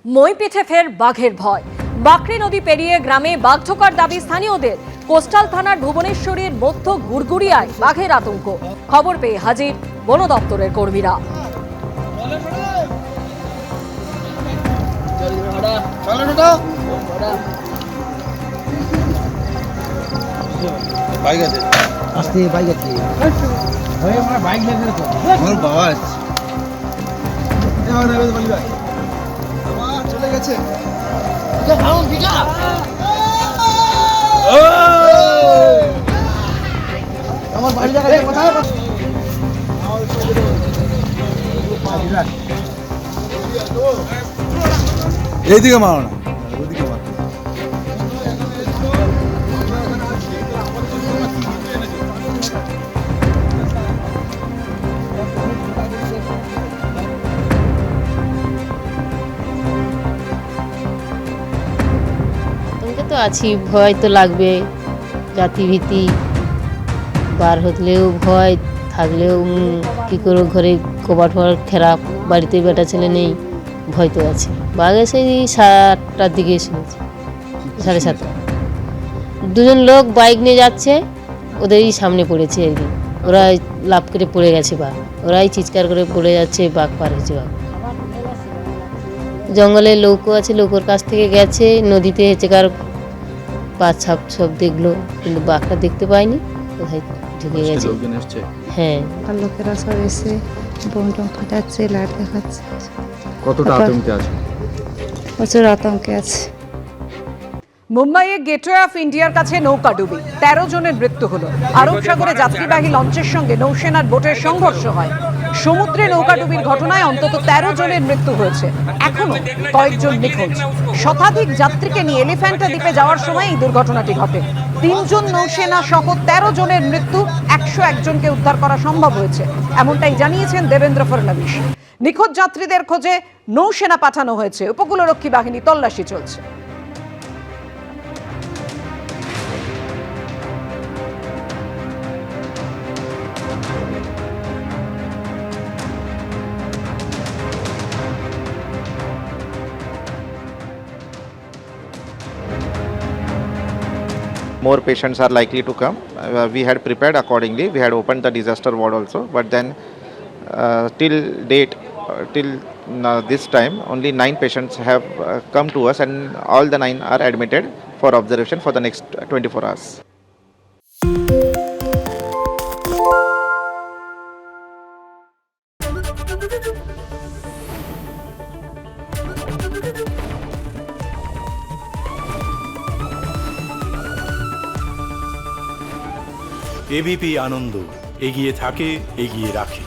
মই পিঠে ফের বাঘের ভয়। বাকরি নদী পেরিয়ে গ্রামে বাঘ ঢোকার দাবি স্থানীয়দের। কোস্টাল থানার ভুবনেশ্বরীর মধ্য গুড়গুড়িয়ায় বাঘের আতঙ্ক। খবর পেয়ে হাজির বন দপ্তরের কর্মীরা। চলে গেছে। আমার বাড়ি জায়গায় কোথায়? এইদিকে মারো না, ওইদিকে মারো। তো আছি, ভয় তো লাগবে, জাতিভীতি বার হলেও ভয়, থাকলেও কী করে ঘরে কবাট ফবাট খারাপ, বাড়িতে বেটা ছেলে নেই, ভয় তো আছে। বাঘ এসে 7টার দিকে শুনেছি, 7:30। দুজন লোক বাইক নিয়ে যাচ্ছে, ওদেরই সামনে পড়েছে আর কি। ওরা লাফ করে পড়ে গেছে বাঘ, ওরাই চিৎকার করে পড়ে যাচ্ছে, বাঘ পার হয়েছে। বাঘ জঙ্গলে নৌকো আছে, নৌকোর কাছ থেকে গেছে, নদীতে হেঁচেকার পা ছাপ সব দেখলো, কিন্তু বাঘটা দেখতে পায়নি, কোথায় ঢুকে গেছে। হ্যাঁ, আর লোকেরা সব এসে বোম টম ফাটাচ্ছে, লাইট দেখাচ্ছে। কতটা আতঙ্কে আছে? প্রচুর আতঙ্কে আছে। মুম্বাইয়ে গেটওয়ে অফ ইন্ডিয়ার কাছে নৌকাডুবি, 13 জনের মৃত্যু হলো। আরব সাগরে যাত্রীবাহী লঞ্চের সঙ্গে নৌসেনার বোটের সংঘর্ষ হয়। সমুদ্রে নৌকাডুবির ঘটনায় অন্তত 13 জনের মৃত্যু হয়েছে, এখনো কয়েকজন নিখোঁজ। শতাধিক যাত্রীকে নিয়ে এলিফ্যান্টা দ্বীপে যাওয়ার সময় এই দুর্ঘটনাটি ঘটে। 3 জন নৌসেনা সহ 13 জনের মৃত্যু, 101 জনকে উদ্ধার করা সম্ভব হয়েছে, এমনটাই জানিয়েছেন দেবেন্দ্র ফডনবিস। নিখোঁজ যাত্রীদের খোঁজে নৌসেনা পাঠানো হয়েছে, উপকূলরক্ষী বাহিনী তল্লাশি চলছে। More patients are likely to come. We had prepared accordingly. We had opened the disaster ward also, but then till date, till this time, only 9 patients have come to us, and all the 9 are admitted for observation for the next 24 hours. ABP আনন্দ, এগিয়ে থাকে, এগিয়ে রাখে।